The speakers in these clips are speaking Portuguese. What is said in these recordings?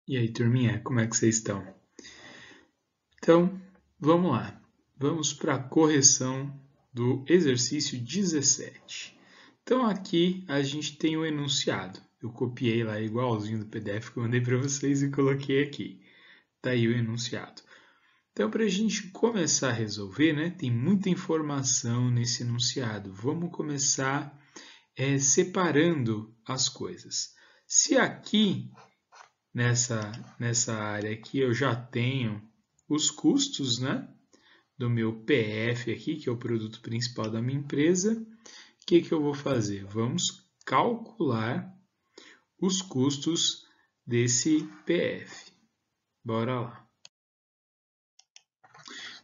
E aí, turminha, como é que vocês estão? Então, vamos lá. Vamos para a correção do exercício 17. Então, aqui a gente tem o enunciado. Eu copiei lá igualzinho do PDF que eu mandei para vocês e coloquei aqui. Tá aí o enunciado. Então, para a gente começar a resolver, né, tem muita informação nesse enunciado. Vamos começar separando as coisas. Se aqui nessa área aqui eu já tenho os custos, né, do meu PF aqui, que é o produto principal da minha empresa, o que eu vou fazer? Vamos calcular os custos desse PF. Bora lá.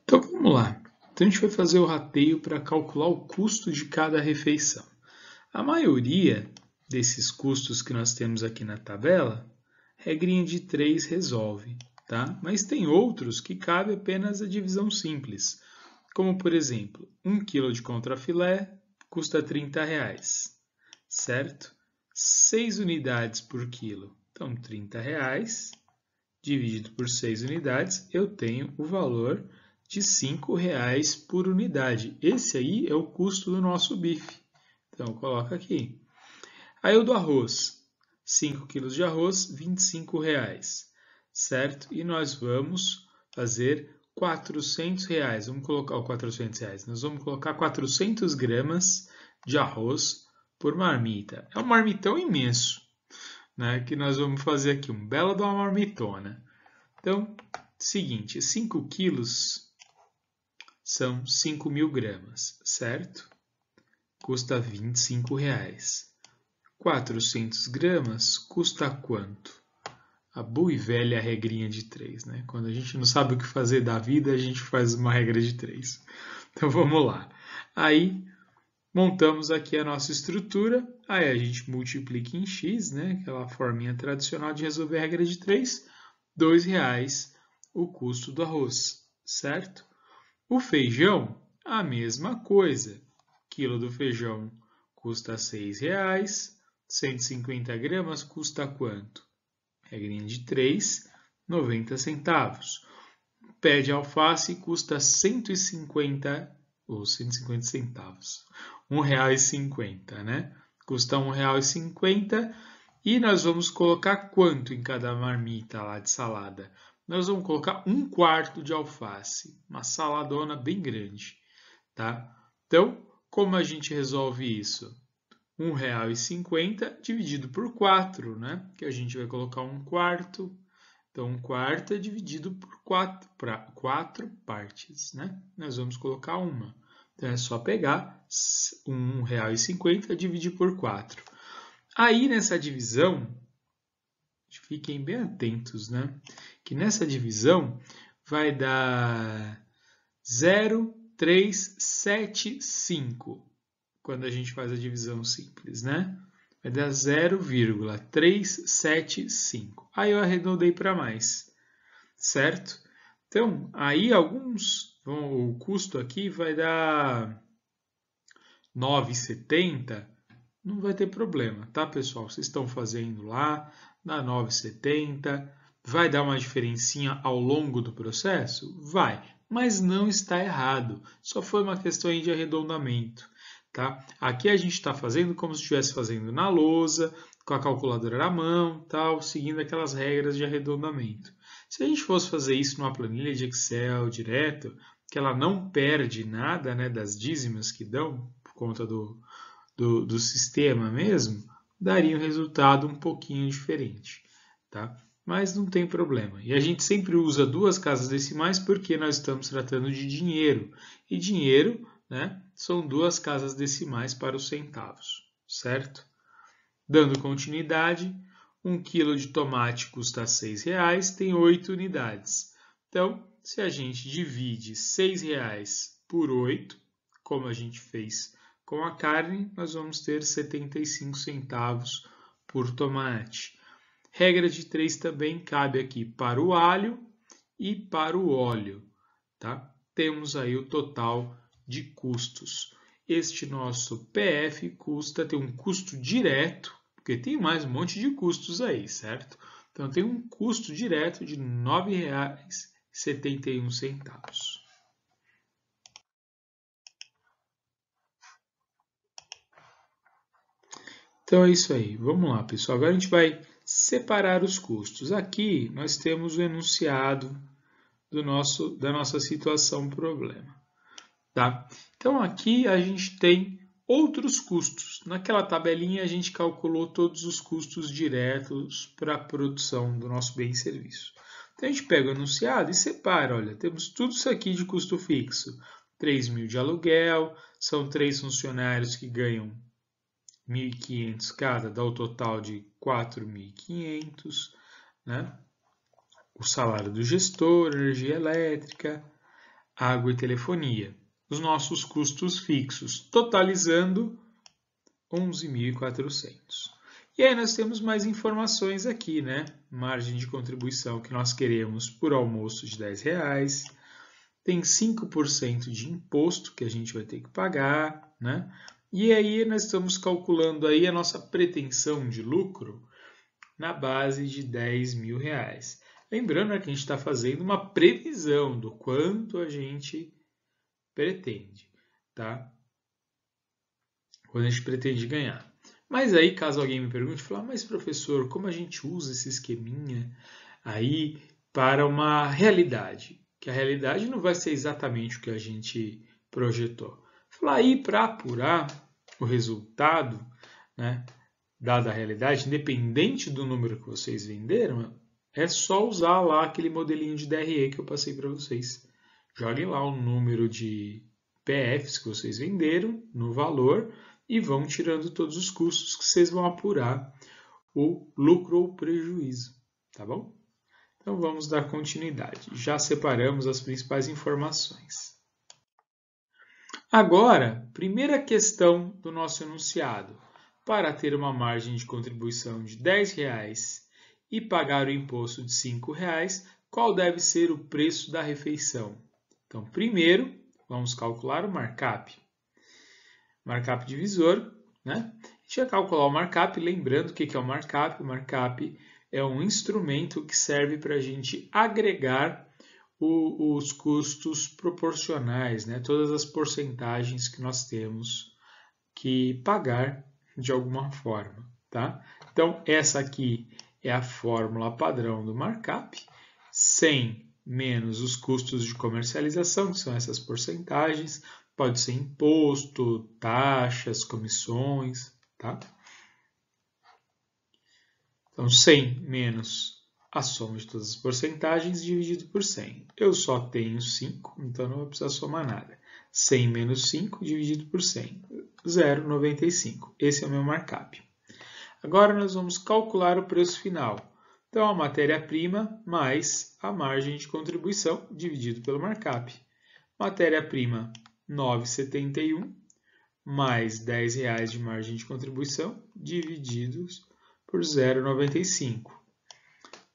Então vamos lá. Então a gente vai fazer o rateio para calcular o custo de cada refeição. A maioria desses custos que nós temos aqui na tabela, regrinha de 3 resolve, tá? Mas tem outros que cabe apenas a divisão simples, como por exemplo, 1 kg de contrafilé custa R$30, certo? 6 unidades por quilo, então R$30, dividido por 6 unidades, eu tenho o valor de R$5 por unidade. Esse aí é o custo do nosso bife. Então, coloca aqui. Aí o do arroz. 5 kg de arroz, R$25, certo? E nós vamos fazer R$400. Vamos colocar o R$400. Nós vamos colocar 400 gramas de arroz por marmita. É um marmitão imenso, né? Que nós vamos fazer aqui, um belo de uma marmitona. Então, seguinte, 5 quilos são 5.000 gramas, certo? Custa R$25. 400 gramas custa quanto? A boa e velha regrinha de 3, né? Quando a gente não sabe o que fazer da vida, a gente faz uma regra de 3. Então vamos lá. Aí montamos aqui a nossa estrutura, aí a gente multiplica em x, né? Aquela forminha tradicional de resolver a regra de 3, R$2 o custo do arroz, certo? O feijão, a mesma coisa. Quilo do feijão custa R$6. 150 gramas custa quanto? Regrinha de 3, 90 centavos. Pé de alface custa 150 ou 150 centavos. R$1,50, né? Custa R$1,50 e nós vamos colocar quanto em cada marmita lá de salada? Nós vamos colocar 1/4 de alface, uma saladona bem grande, tá? Então, como a gente resolve isso? R$1,50 dividido por 4, né? Que a gente vai colocar 1/4. Então, 1/4 é dividido por 4 partes, né? Nós vamos colocar uma. Então, é só pegar R$1,50 e dividir por 4. Aí, nessa divisão, fiquem bem atentos, né? Que nessa divisão vai dar 0,375. Quando a gente faz a divisão simples, né? Vai dar 0,375. Aí eu arredondei para mais, certo? Então, aí o custo aqui vai dar 9,70, não vai ter problema, tá, pessoal? Vocês estão fazendo lá, dá 9,70, vai dar uma diferencinha ao longo do processo? Vai, mas não está errado, só foi uma questão aí de arredondamento. Tá? Aqui a gente está fazendo como se estivesse fazendo na lousa, com a calculadora na mão, tal, seguindo aquelas regras de arredondamento. Se a gente fosse fazer isso numa planilha de Excel direto, que ela não perde nada, né, das dízimas que dão, por conta do sistema mesmo, daria um resultado um pouquinho diferente. Tá? Mas não tem problema. E a gente sempre usa 2 casas decimais porque nós estamos tratando de dinheiro. E dinheiro, né, são 2 casas decimais para os centavos, certo? Dando continuidade, 1 kg de tomate custa R$6, tem 8 unidades. Então, se a gente divide R$6 por 8, como a gente fez com a carne, nós vamos ter 75 centavos por tomate. Regra de 3 também cabe aqui para o alho e para o óleo, tá? Temos aí o total de custos. Este nosso PF tem um custo direto, porque tem mais um monte de custos aí, certo? Então, tem um custo direto de R$ 9,71. Então, é isso aí. Vamos lá, pessoal. Agora a gente vai separar os custos. Aqui, nós temos o enunciado da nossa situação problema. Tá? Então, aqui a gente tem outros custos. Naquela tabelinha, a gente calculou todos os custos diretos para a produção do nosso bem e serviço. Então, a gente pega o enunciado e separa. Olha, temos tudo isso aqui de custo fixo. 3.000 de aluguel, são 3 funcionários que ganham 1.500 cada, dá o total de 4.500, né? O salário do gestor, energia elétrica, água e telefonia. Os nossos custos fixos, totalizando 11.400. E aí nós temos mais informações aqui, né? Margem de contribuição que nós queremos por almoço de R$10. Tem 5% de imposto que a gente vai ter que pagar, né? E aí nós estamos calculando aí a nossa pretensão de lucro na base de R$10.000. Lembrando que a gente está fazendo uma previsão do quanto a gente pretende, tá? Quando a gente pretende ganhar. Mas aí, caso alguém me pergunte, falar, mas professor, como a gente usa esse esqueminha aí para uma realidade? Que a realidade não vai ser exatamente o que a gente projetou. Falar aí para apurar o resultado, né, dada a realidade, independente do número que vocês venderam, é só usar lá aquele modelinho de DRE que eu passei para vocês. Joguem lá o número de PFs que vocês venderam no valor e vão tirando todos os custos que vocês vão apurar o lucro ou prejuízo, tá bom? Então vamos dar continuidade. Já separamos as principais informações. Agora, primeira questão do nosso enunciado. Para ter uma margem de contribuição de R$10 e pagar o imposto de R$5, qual deve ser o preço da refeição? Então, primeiro, vamos calcular o markup. Markup divisor, né? A gente vai calcular o markup, lembrando o que é o markup. O markup é um instrumento que serve para a gente agregar os custos proporcionais, né? Todas as porcentagens que nós temos que pagar de alguma forma, tá? Então, essa aqui é a fórmula padrão do markup, 100 menos os custos de comercialização, que são essas porcentagens, pode ser imposto, taxas, comissões, tá? Então, 100 menos a soma de todas as porcentagens dividido por 100. Eu só tenho 5, então não vou precisar somar nada. 100 menos 5 dividido por 100, 0,95. Esse é o meu markup. Agora nós vamos calcular o preço final. Então, a matéria-prima mais a margem de contribuição dividido pelo markup. Matéria-prima, 9,71 mais R$10 de margem de contribuição divididos por 0,95.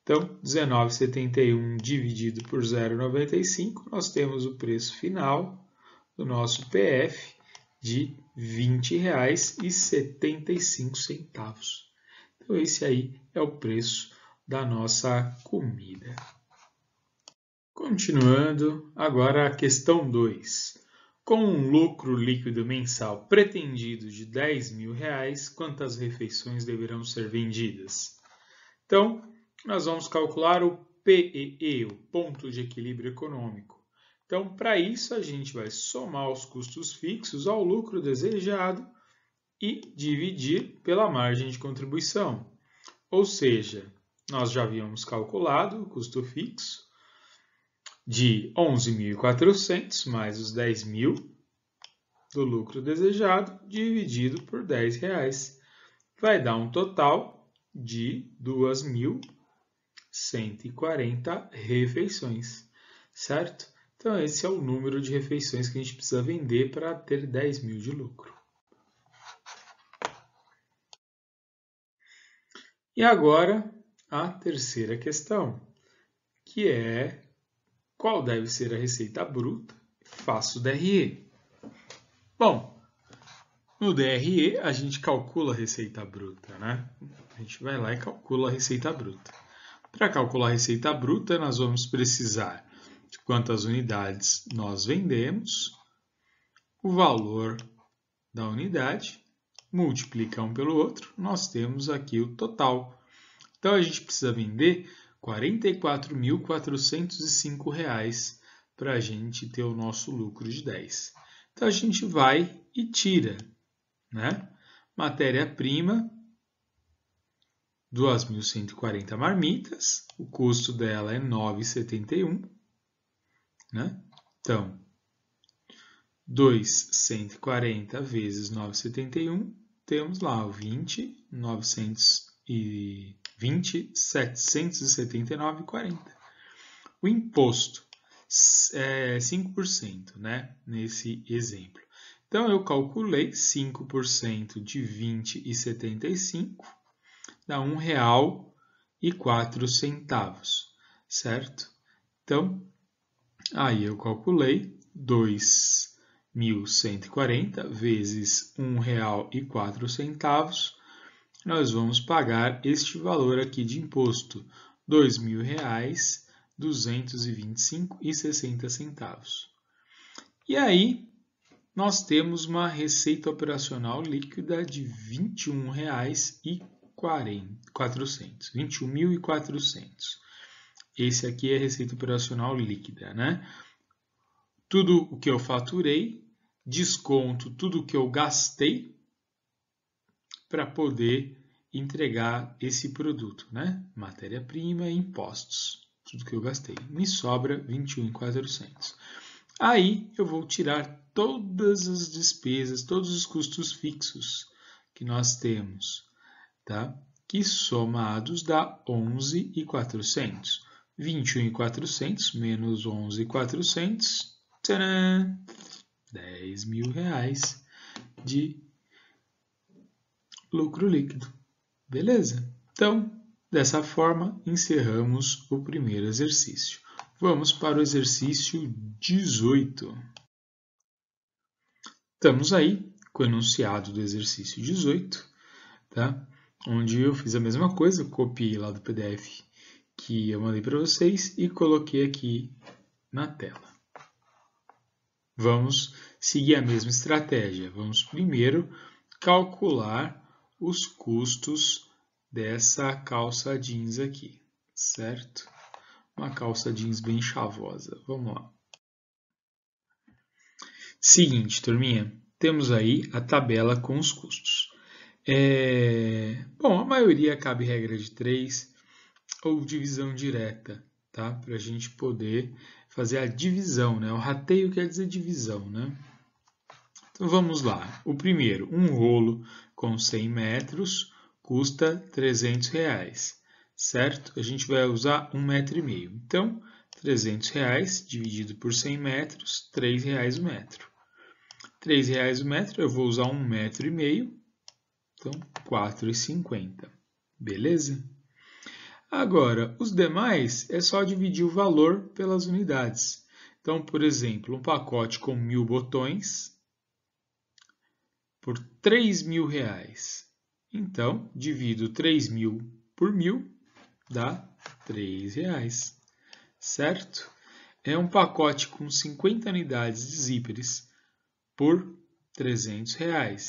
Então, 19,71 dividido por 0,95, nós temos o preço final do nosso PF de R$ 20,75. Então, esse aí é o preço da nossa comida. Continuando, agora a questão 2. Com um lucro líquido mensal pretendido de R$10.000, quantas refeições deverão ser vendidas? Então, nós vamos calcular o PEE, o ponto de equilíbrio econômico. Então, para isso, a gente vai somar os custos fixos ao lucro desejado e dividir pela margem de contribuição. Ou seja, nós já havíamos calculado o custo fixo de 11.400 mais os 10.000 do lucro desejado dividido por R$10. Vai dar um total de 2.140 refeições, certo? Então, esse é o número de refeições que a gente precisa vender para ter 10.000 de lucro. E agora, a terceira questão, que é qual deve ser a receita bruta? Faço o DRE. Bom, no DRE a gente calcula a receita bruta, né? A gente vai lá e calcula a receita bruta. Para calcular a receita bruta, nós vamos precisar de quantas unidades nós vendemos, o valor da unidade, multiplica um pelo outro, nós temos aqui o total. Então, a gente precisa vender R$ 44.405 para a gente ter o nosso lucro de 10. Então, a gente vai e tira, né? Matéria-prima, 2.140 marmitas, o custo dela é R$ 9,71, né? Então, 2.140 vezes 9,71, temos lá o 779,40. O imposto é 5%, né? Nesse exemplo. Então, eu calculei 5% de 20,75, dá R$ 1,04, certo? Então, aí eu calculei 2.140 vezes R$ 1,04, nós vamos pagar este valor aqui de imposto, R$ 2.225,60. E aí, nós temos uma receita operacional líquida de R$ 21.400. 21.400. Esse aqui é a receita operacional líquida, né? Tudo o que eu faturei, desconto tudo o que eu gastei para poder entregar esse produto, né? Matéria-prima e impostos, tudo que eu gastei. Me sobra R$ 21.400. Aí eu vou tirar todas as despesas, todos os custos fixos que nós temos, tá? Que somados dá 11.400. 21.400 menos 11.400, tcharam! R$ 10.000 de lucro líquido. Beleza? Então, dessa forma, encerramos o primeiro exercício. Vamos para o exercício 18. Estamos aí com o enunciado do exercício 18, tá? Onde eu fiz a mesma coisa, copiei lá do PDF que eu mandei para vocês e coloquei aqui na tela. Vamos seguir a mesma estratégia. Vamos primeiro calcular os custos dessa calça jeans aqui, certo? Uma calça jeans bem chavosa. Vamos lá. Seguinte, turminha, temos aí a tabela com os custos. Bom, a maioria cabe regra de 3 ou divisão direta, tá? Para a gente poder fazer a divisão, né? O rateio quer dizer divisão, né? Então vamos lá. O primeiro, um rolo com 100 metros custa R$ 300, certo? A gente vai usar 1,5 metro. Então, R$ 300 dividido por 100 metros, R$ 3,00 o metro. R$ 3,00 o metro, eu vou usar 1,5 metro, então R$ 4,50. Beleza? Agora, os demais é só dividir o valor pelas unidades. Então, por exemplo, um pacote com 1.000 botões por R$ 3.000. Então, divido 3.000 por 1.000, dá R$ 3,00, certo? É um pacote com 50 unidades de zíperes por R$ 300.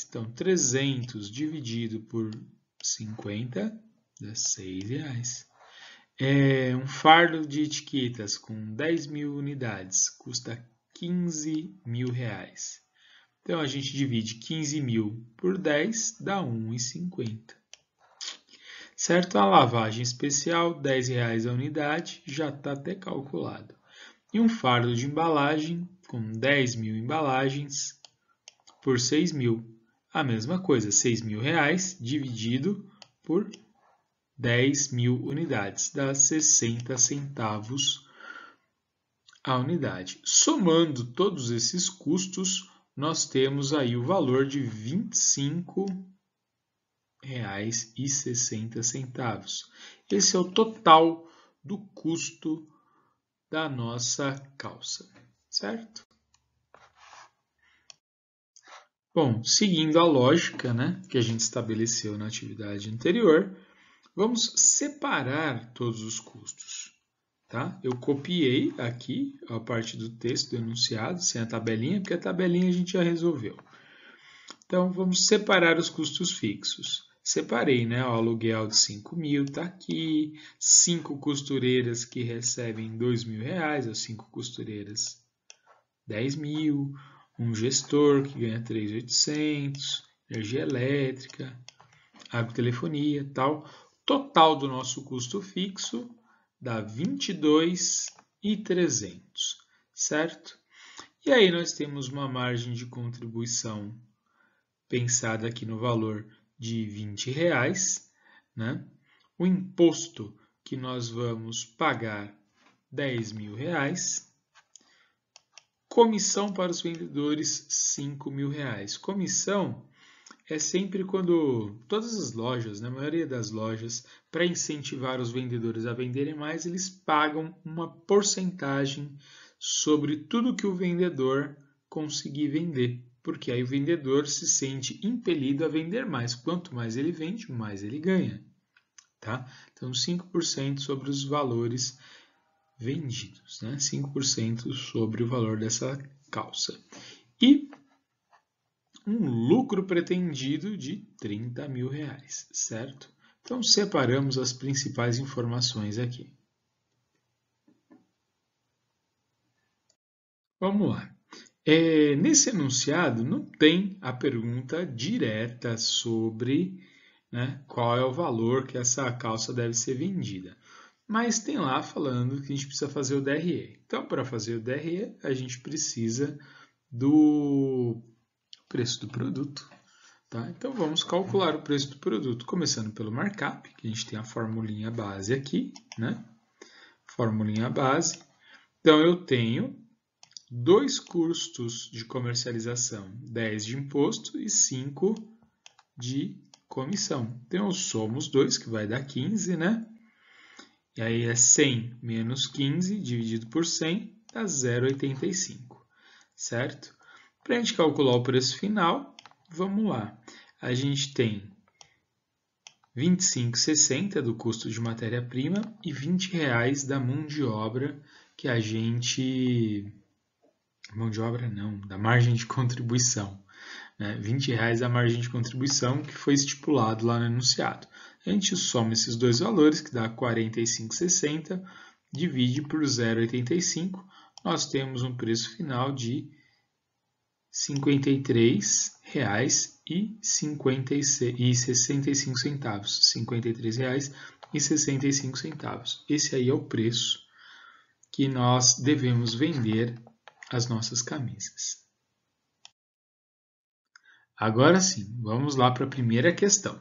Então, 300 dividido por 50 dá R$ 6,00. Um fardo de etiquetas com 10.000 unidades custa R$ 15.000. Então, a gente divide 15.000 por 10, dá R$ 1,50. Certo? A lavagem especial, R$ 10,00 a unidade, já está até calculado. E um fardo de embalagem com 10.000 embalagens por 6.000. A mesma coisa, R$ 6.000 dividido por 10.000 unidades, dá 60 centavos a unidade. Somando todos esses custos, nós temos aí o valor de R$ 25,60. Esse é o total do custo da nossa calça, certo? Bom, seguindo a lógica, né, que a gente estabeleceu na atividade anterior, Vamos separar todos os custos. Tá? Eu copiei aqui a parte do texto do enunciado, sem a tabelinha, porque a tabelinha a gente já resolveu. Então, vamos separar os custos fixos. Separei, né? O aluguel de 5.000 está aqui, 5 costureiras que recebem R$2.000, as 5 costureiras 10.000, um gestor que ganha 3.800, energia elétrica, água e telefonia, tal. Total do nosso custo fixo dá 22.300, certo? E aí nós temos uma margem de contribuição pensada aqui no valor de R$20, né? O imposto que nós vamos pagar R$10.000. Comissão para os vendedores, R$5.000. Comissão é sempre quando todas as lojas, na maioria das lojas, para incentivar os vendedores a venderem mais, eles pagam uma porcentagem sobre tudo que o vendedor conseguir vender, porque aí o vendedor se sente impelido a vender mais. Quanto mais ele vende, mais ele ganha. Tá? Então, 5% sobre os valores vendidos, né? 5% sobre o valor dessa calça. E um lucro pretendido de R$30.000, certo? Então, separamos as principais informações aqui. Vamos lá. Nesse enunciado não tem a pergunta direta sobre, né, qual é o valor que essa calça deve ser vendida. Mas tem lá falando que a gente precisa fazer o DRE. Então, para fazer o DRE, a gente precisa do preço do produto. Tá? Então, vamos calcular o preço do produto, começando pelo markup, que a gente tem a formulinha base aqui, né? Formulinha base. Então, eu tenho 2 custos de comercialização, 10 de imposto e 5 de comissão. Então, eu somo os dois, que vai dar 15, né? E aí é 100 menos 15 dividido por 100, dá 0,85, certo? Para a gente calcular o preço final, vamos lá. A gente tem 25,60 do custo de matéria-prima e R$20 da mão de obra que a gente... Mão de obra não, da margem de contribuição. Né? R$20 da margem de contribuição que foi estipulado lá no enunciado. A gente soma esses dois valores, que dá 45,60, divide por 0,85, nós temos um preço final de R$53,65. Esse aí é o preço que nós devemos vender as nossas camisas. Agora sim, vamos lá para a primeira questão.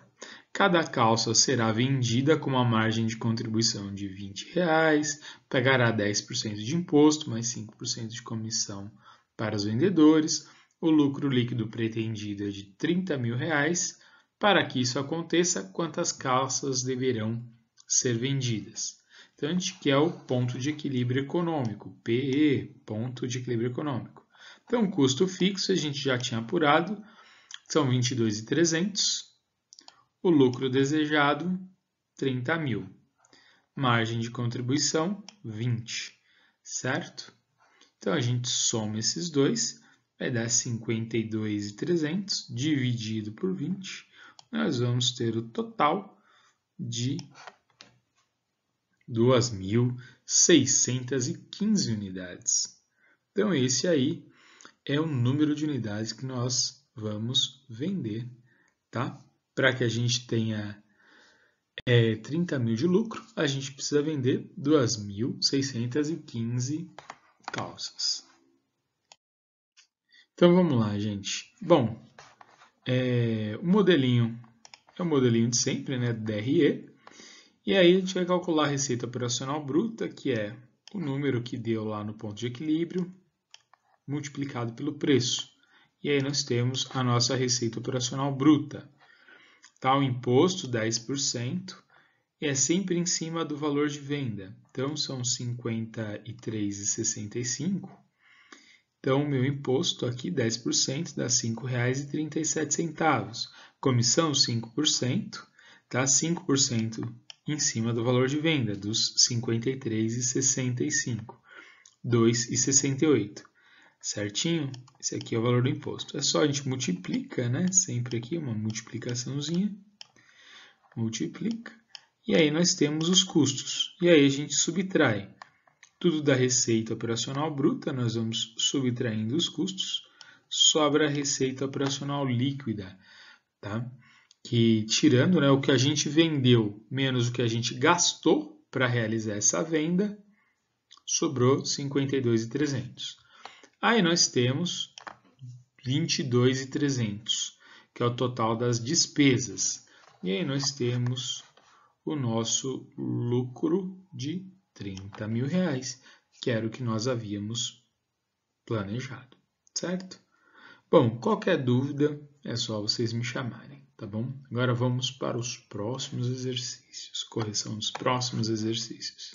Cada calça será vendida com uma margem de contribuição de R$20, pagará 10% de imposto, mais 5% de comissão para os vendedores. O lucro líquido pretendido é de R$30.000. Para que isso aconteça, quantas calças deverão ser vendidas? Então, a gente quer o ponto de equilíbrio econômico, PE, ponto de equilíbrio econômico. Então, o custo fixo a gente já tinha apurado, são 22.300. O lucro desejado, 30.000. Margem de contribuição, 20, certo? Então, a gente soma esses dois, vai dar 52.300 dividido por 20. Nós vamos ter o total de 2.615 unidades. Então, esse aí é o número de unidades que nós vamos vender, tá? Para que a gente tenha 30.000 de lucro, a gente precisa vender 2.615 calças. Então, vamos lá, gente. Bom, o modelinho é o modelinho de sempre, né? DRE. E aí a gente vai calcular a receita operacional bruta, que é o número que deu lá no ponto de equilíbrio, multiplicado pelo preço. E aí nós temos a nossa receita operacional bruta. Tá, o imposto, 10%, e é sempre em cima do valor de venda. Então, são R$ 53,65. Então, o meu imposto aqui, 10%, dá R$ 5,37. Comissão, 5%, está 5% em cima do valor de venda, dos R$ 53,65, R$ 2,68. Certinho? Esse aqui é o valor do imposto. É só a gente multiplica, né? Sempre aqui uma multiplicaçãozinha. Multiplica. E aí nós temos os custos. E aí a gente subtrai tudo da receita operacional bruta, nós vamos subtraindo os custos, sobra a receita operacional líquida, tá? Que tirando, né, o que a gente vendeu menos o que a gente gastou para realizar essa venda, sobrou 52.300. Aí nós temos 22.300, que é o total das despesas. E aí nós temos o nosso lucro de R$30 mil, que era o que nós havíamos planejado, certo? Bom, qualquer dúvida é só vocês me chamarem, tá bom? Agora vamos para os próximos exercícios, correção dos próximos exercícios.